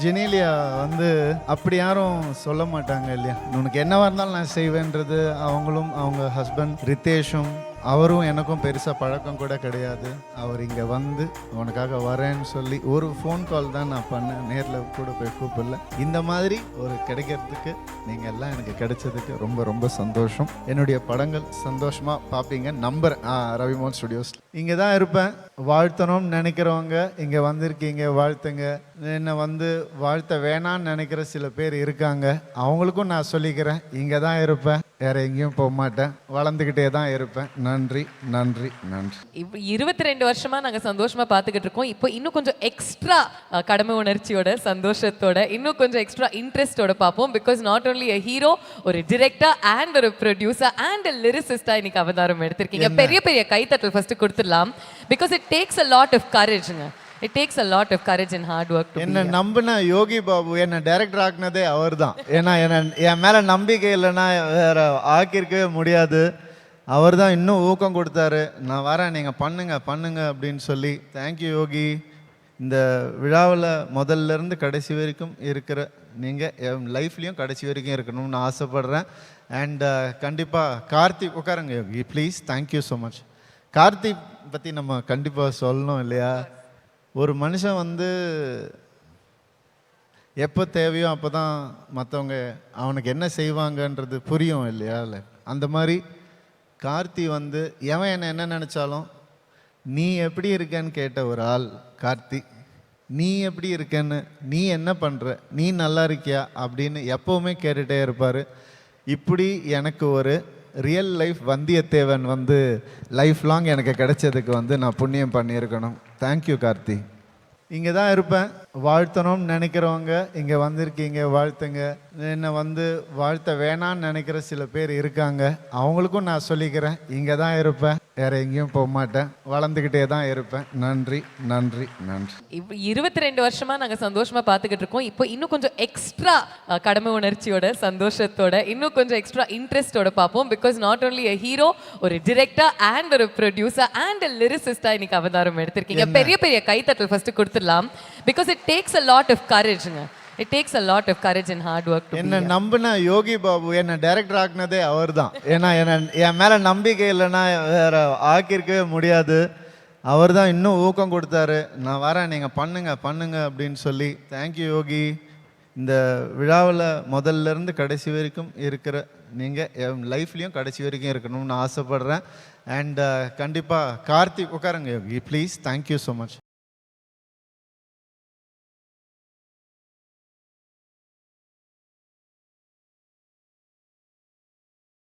ஜெனீலியா வந்து அப்படி யாரும் சொல்ல மாட்டாங்க இல்லையா, உனக்கு என்னவா இருந்தாலும் நான் செய்வேன்றது. அவங்களும் அவங்க ஹஸ்பண்ட் ரித்தேஷும் அவரும் எனக்கும் பெருசாக பழக்கம் கூட கிடையாது. அவர் இங்கே வந்து உனக்காக வரேன்னு சொல்லி ஒரு ஃபோன் கால் தான் நான் பண்ணேன், நேரில் கூட போய் கூப்பிடல. இந்த மாதிரி ஒரு கிடைக்கிறதுக்கு நீங்கள் எல்லாம் எனக்கு கிடைச்சதுக்கு ரொம்ப ரொம்ப சந்தோஷம். என்னுடைய படங்கள் சந்தோஷமாக பார்ப்பீங்க நம்புறேன். ரவிமோகன் ஸ்டுடியோஸ் இங்கே தான் இருப்பேன். வாழ்த்தணும்னு நினைக்கிறவங்க இங்கே வந்திருக்கீங்க, வாழ்த்துங்க. என்னை வந்து வாழ்த்த வேணான்னு நினைக்கிற சில பேர் இருக்காங்க, அவங்களுக்கும் நான் சொல்லிக்கிறேன், இங்கே தான் இருப்பேன், வேற எங்கேயும் போக மாட்டேன், வளர்ந்துக்கிட்டே தான் இருப்பேன். நன்றி நன்றி நன்றி. இப்போ 22 வருஷமா நாங்க சந்தோஷமா பார்த்துக்கிட்டு இருக்கோம். இப்போ இன்னும் கொஞ்சம் எக்ஸ்ட்ரா கடமை உணர்ச்சியோட, சந்தோஷத்தோட, இன்னும் கொஞ்சம் எக்ஸ்ட்ரா இன்ட்ரெஸ்டோட பார்ப்போம். Because not only a hero, ஒரு டிரெக்டர் அண்ட் ஒரு ப்ரொடியூசர் அண்ட் லிரிசிஸ்டா இன்னைக்கு அவதாரம் எடுத்திருக்கீங்க. பெரிய பெரிய கைத்தட்டல் ஃபர்ஸ்ட் கொடுத்துடலாம். Because it takes a lot of courageங்க. It takes a lot of courage and hard work to என்ன நம்பின யோகி பாபு என்ன டைரக்டர் ஆக்குனதே அவர் தான். ஏன்னா என் மேலே நம்பிக்கை இல்லைன்னா வேற ஆக்கியிருக்கவே முடியாது. அவர் தான் இன்னும் ஊக்கம் கொடுத்தாரு. நான் வரேன், நீங்கள் பண்ணுங்க பண்ணுங்க அப்படின்னு சொல்லி. தேங்க்யூ யோகி. இந்த விழாவில் முதல்லேருந்து கடைசி வரைக்கும் இருக்கிற நீங்கள் என் லைஃப்லேயும் கடைசி வரைக்கும் இருக்கணும்னு ஆசைப்பட்றேன். அண்ட் கண்டிப்பாக கார்த்திக் உட்காருங்க Yogi please. Thank you so much. Karthik பற்றி நம்ம கண்டிப்பாக சொல்லணும் இல்லையா. ஒரு மனுஷன் வந்து எப்போ தேவையோ அப்போ தான் மற்றவங்க அவனுக்கு என்ன செய்வாங்கன்றது புரியும் இல்லையா. இல்லை அந்த மாதிரி கார்த்தி வந்து எவன் என்ன நினச்சாலும் நீ எப்படி இருக்கேன்னு கேட்ட ஒரு ஆள் கார்த்தி. நீ எப்படி இருக்கேன்னு, நீ என்ன பண்ணுற, நீ நல்லா இருக்கியா அப்படின்னு எப்போவுமே கேட்டுகிட்டே இருப்பார். இப்படி எனக்கு ஒரு ரியல் லைஃப் வந்தியத்தேவன் வந்து லைஃப் லாங் எனக்கு கிடைச்சதுக்கு வந்து நான் புண்ணியம் பண்ணியிருக்கணும். தேங்க்யூ கார்த்தி. இங்கே தான் இருப்பேன். வாழ்த்தணும்னு நினைக்கிறவங்க இங்கே வந்திருக்கீங்க, வாழ்த்துங்க. என்னை வந்து வாழ்த்த வேணான்னு நினைக்கிற சில பேர் இருக்காங்க, அவங்களுக்கும் நான் சொல்லிக்கிறேன், இங்கே தான் இருப்பேன், வேற எங்கேயும் போக மாட்டேன், வளர்ந்துக்கிட்டே தான் இருப்பேன். நன்றி நன்றி நன்றி. இப்போ 22 வருஷமா நாங்க சந்தோஷமா பார்த்துக்கிட்டு இருக்கோம். இப்போ இன்னும் கொஞ்சம் எக்ஸ்ட்ரா கடமை உணர்ச்சியோட, சந்தோஷத்தோட, இன்னும் கொஞ்சம் எக்ஸ்ட்ரா இன்ட்ரெஸ்டோட பார்ப்போம். Because not only a hero, ஒரு டிரெக்டர் அண்ட் ஒரு ப்ரொடியூசர் அண்ட் லிரிசிஸ்டா இன்னைக்கு அவதாரம் எடுத்திருக்கீங்க. பெரிய பெரிய கைத்தட்டல் ஃபர்ஸ்ட் கொடுத்துடலாம். Because it takes a lot of courageங்க. It takes a lot of courage and hard work to என்ன நம்பின யோகி பாபு என்ன டைரக்டர் ஆக்குனதே அவர் தான். ஏன்னா என் மேலே நம்பிக்கை இல்லைன்னா வேற ஆக்கியிருக்கவே முடியாது. அவர் தான் இன்னும் ஊக்கம் கொடுத்தாரு. நான் வரேன், நீங்கள் பண்ணுங்க பண்ணுங்க அப்படின்னு சொல்லி. தேங்க்யூ யோகி. இந்த விழாவில் முதல்லேருந்து கடைசி வரைக்கும் இருக்கிற நீங்கள் என் லைஃப்லேயும் கடைசி வரைக்கும் இருக்கணும்னு ஆசைப்பட்றேன். அண்ட் கண்டிப்பாக கார்த்திக் உட்காருங்க Yogi please. Thank you so much.